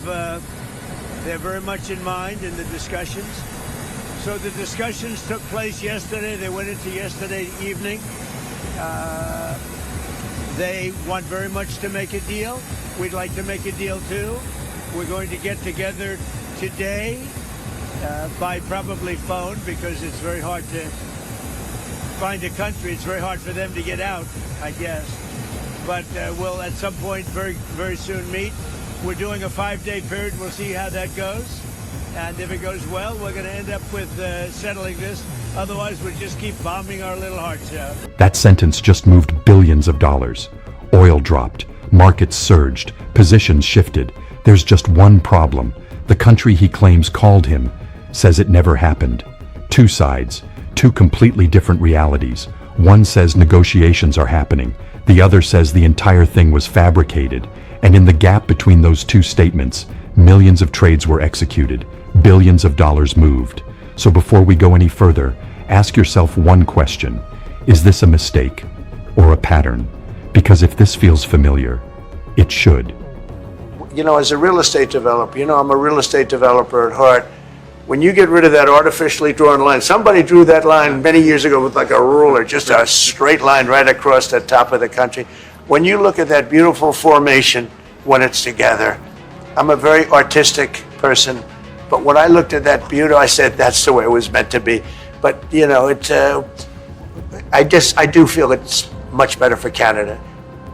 They're very much in mind in the discussions. So the discussions took place yesterday. They went into yesterday evening. They want very much to make a deal. We'd like to make a deal too. We're going to get together today by probably phone because it's very hard to find a country. It's very hard for them to get out, I guess. But we'll at some point very, very soon meet. We're doing a 5-day period. We'll see how that goes. And if it goes well, we're going to end up with settling this. Otherwise, we'll just keep bombing our little hearts out. That sentence just moved billions of dollars. Oil dropped, markets surged, positions shifted. There's just one problem. The country he claims called him says it never happened. Two sides, two completely different realities. One says negotiations are happening. The other says the entire thing was fabricated. And in the gap between those two statements, millions of trades were executed, billions of dollars moved. So before we go any further, ask yourself one question. Is this a mistake or a pattern? Because if this feels familiar, it should. You know, as a real estate developer, I'm a real estate developer at heart. When you get rid of that artificially drawn line, somebody drew that line many years ago with like a ruler, just a straight line right across the top of the country. When you look at that beautiful formation when it's together, I'm a very artistic person, but when I looked at that beauty, I said that's the way it was meant to be. But I do feel it's much better for Canada.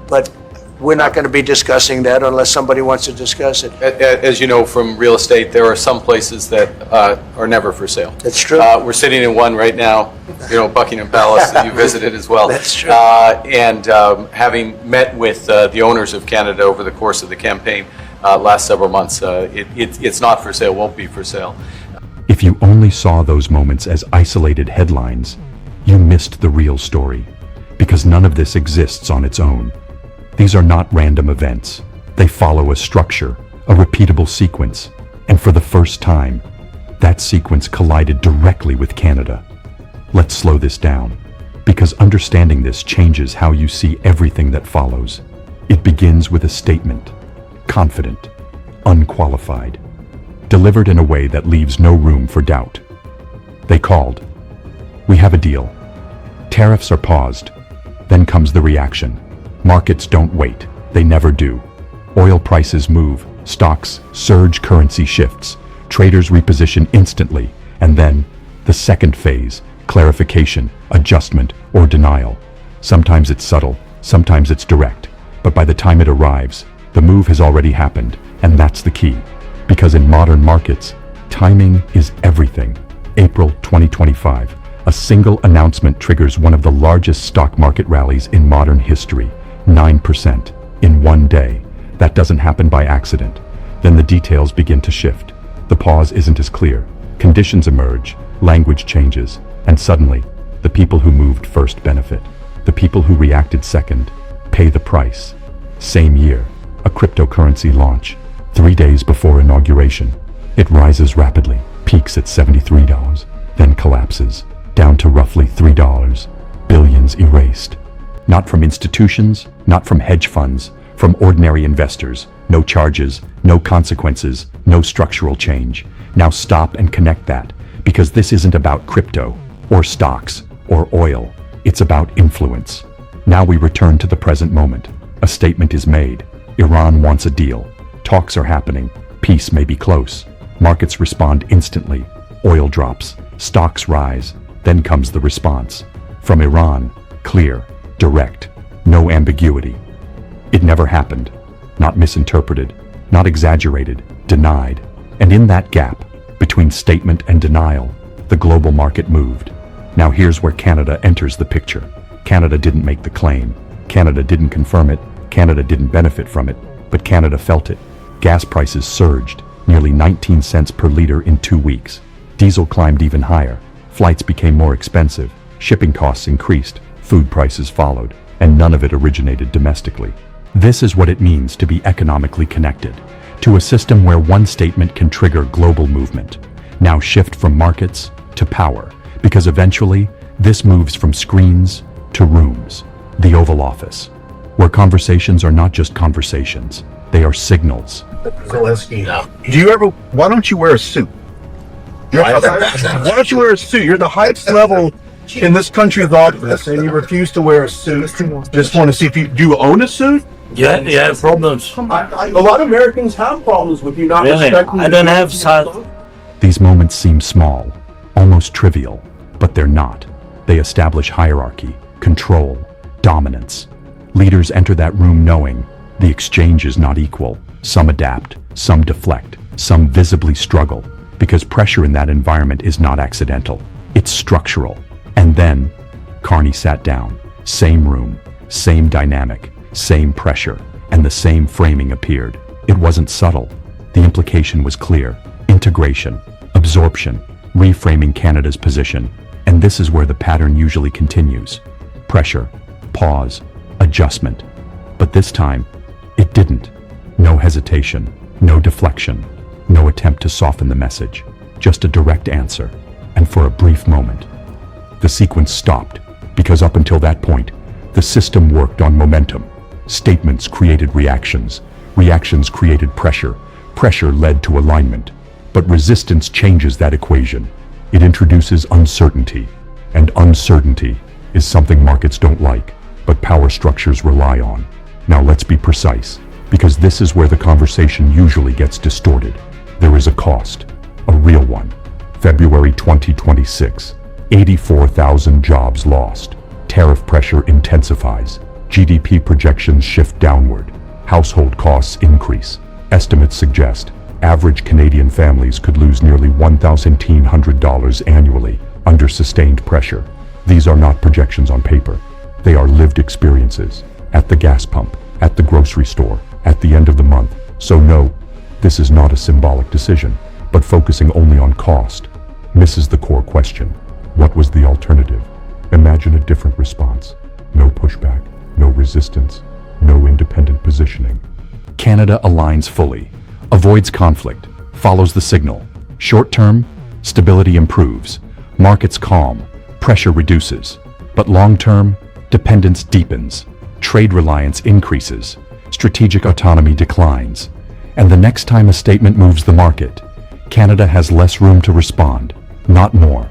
But we're not going to be discussing that unless somebody wants to discuss it. As you know from real estate, there are some places that are never for sale. That's true. We're sitting in one right now, Buckingham Palace that you visited as well. That's true. And having met with the owners of Canada over the course of the campaign last several months, it's not for sale, won't be for sale. If you only saw those moments as isolated headlines, you missed the real story, because none of this exists on its own. These are not random events. They follow a structure, a repeatable sequence, and for the first time, that sequence collided directly with Canada. Let's slow this down, because understanding this changes how you see everything that follows. It begins with a statement, confident, unqualified, delivered in a way that leaves no room for doubt. They called. We have a deal. Tariffs are paused. Then comes the reaction. Markets don't wait. They never do. Oil prices move, stocks surge, currency shifts. Traders reposition instantly. And then, the second phase, clarification, adjustment, or denial. Sometimes it's subtle, sometimes it's direct. But by the time it arrives, the move has already happened, and that's the key. Because in modern markets, timing is everything. April 2025, a single announcement triggers one of the largest stock market rallies in modern history, 9% in one day. That doesn't happen by accident. Then the details begin to shift. The pause isn't as clear. Conditions emerge, language changes, and suddenly, the people who moved first benefit. The people who reacted second pay the price. Same year, a cryptocurrency launch. 3 days before inauguration, it rises rapidly, peaks at $73, then collapses, down to roughly $3, billions erased. Not from institutions, not from hedge funds, from ordinary investors. No charges, no consequences, no structural change. Now stop and connect that, because this isn't about crypto, or stocks, or oil. It's about influence. Now we return to the present moment. A statement is made. Iran wants a deal. Talks are happening. Peace may be close. Markets respond instantly. Oil drops. Stocks rise. Then comes the response. From Iran, clear, direct, no ambiguity. It never happened. Not misinterpreted, not exaggerated, denied. And in that gap, between statement and denial, the global market moved. Now here's where Canada enters the picture. Canada didn't make the claim. Canada didn't confirm it. Canada didn't benefit from it. But Canada felt it. Gas prices surged, nearly 19 cents per liter in 2 weeks. Diesel climbed even higher. Flights became more expensive. Shipping costs increased. Food prices followed. And none of it originated domestically. This is what it means to be economically connected, to a system where one statement can trigger global movement. Now shift from markets to power, because eventually this moves from screens to rooms, the Oval Office, where conversations are not just conversations, They are signals. Zelensky. Do you ever? Why don't you wear a suit? Why don't you wear a suit? You're the highest level in this country's office, and you refuse to wear a suit. Just want to see if do you own a suit? Yeah, problems. A lot of Americans have problems with you not respecting. I don't have such. These moments seem small, almost trivial, but they're not. They establish hierarchy, control, dominance. Leaders enter that room knowing the exchange is not equal. Some adapt, some deflect, some visibly struggle, because pressure in that environment is not accidental. It's structural. And then, Carney sat down. Same room, same dynamic, same pressure, and the same framing appeared. It wasn't subtle. The implication was clear. Integration, absorption, reframing Canada's position. And this is where the pattern usually continues. Pressure, pause, adjustment. But this time, it didn't. No hesitation, no deflection, no attempt to soften the message. Just a direct answer. And for a brief moment, the sequence stopped, because up until that point, the system worked on momentum. Statements created reactions. Reactions created pressure. Pressure led to alignment. But resistance changes that equation. It introduces uncertainty. And uncertainty is something markets don't like, but power structures rely on. Now let's be precise, because this is where the conversation usually gets distorted. There is a cost, a real one. February 2026, 84,000 jobs lost. Tariff pressure intensifies. GDP projections shift downward. Household costs increase. Estimates suggest average Canadian families could lose nearly $1,900 annually under sustained pressure. These are not projections on paper. They are lived experiences. At the gas pump, at the grocery store, at the end of the month. So no, this is not a symbolic decision, but focusing only on cost misses the core question. What was the alternative? Imagine a different response. No pushback, no resistance, no independent positioning. Canada aligns fully, avoids conflict, follows the signal. Short term, stability improves, markets calm, pressure reduces. But long term, dependence deepens, trade reliance increases, strategic autonomy declines. And the next time a statement moves the market, Canada has less room to respond, not more.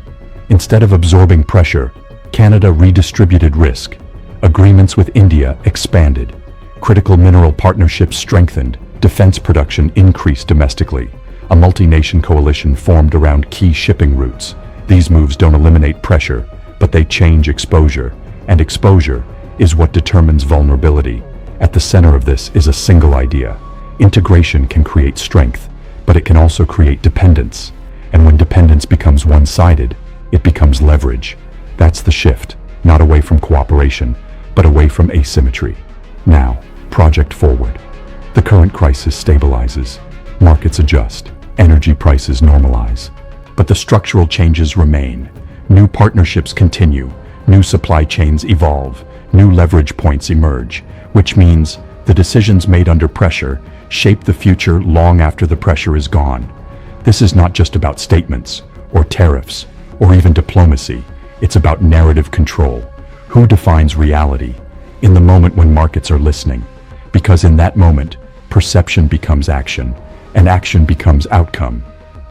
Instead of absorbing pressure, Canada redistributed risk. Agreements with India expanded. Critical mineral partnerships strengthened. Defense production increased domestically. A multi-nation coalition formed around key shipping routes. These moves don't eliminate pressure, but they change exposure. And exposure is what determines vulnerability. At the center of this is a single idea. Integration can create strength, but it can also create dependence. And when dependence becomes one-sided, it becomes leverage. That's the shift, not away from cooperation, but away from asymmetry. Now, project forward. The current crisis stabilizes. Markets adjust. Energy prices normalize. But the structural changes remain. New partnerships continue. New supply chains evolve. New leverage points emerge, which means the decisions made under pressure shape the future long after the pressure is gone. This is not just about statements, or tariffs, or even diplomacy. It's about narrative control. Who defines reality? In the moment when markets are listening. Because in that moment, perception becomes action, and action becomes outcome.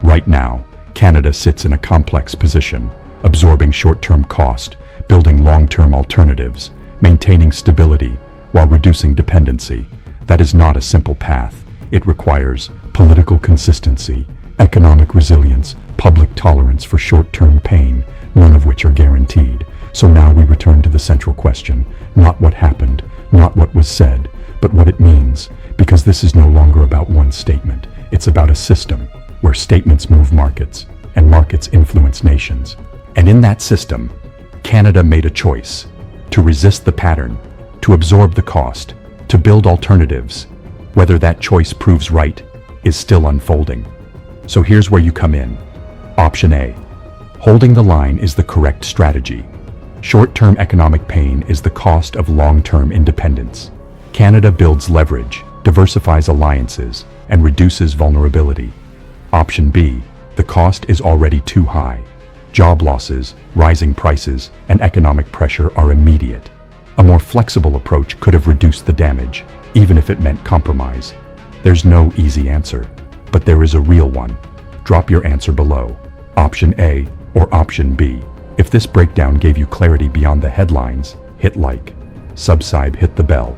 Right now, Canada sits in a complex position, absorbing short-term cost, building long-term alternatives, maintaining stability, while reducing dependency. That is not a simple path. It requires political consistency, economic resilience, public tolerance for short-term pain, none of which are guaranteed. So now we return to the central question, not what happened, not what was said, but what it means, because this is no longer about one statement. It's about a system where statements move markets and markets influence nations. And in that system, Canada made a choice to resist the pattern, to absorb the cost, to build alternatives. Whether that choice proves right is still unfolding. So here's where you come in. Option A. Holding the line is the correct strategy. Short-term economic pain is the cost of long-term independence. Canada builds leverage, diversifies alliances, and reduces vulnerability. Option B. The cost is already too high. Job losses, rising prices, and economic pressure are immediate. A more flexible approach could have reduced the damage, even if it meant compromise. There's no easy answer, but there is a real one. Drop your answer below, option A or option B. If this breakdown gave you clarity beyond the headlines, hit like. Subscribe, hit the bell,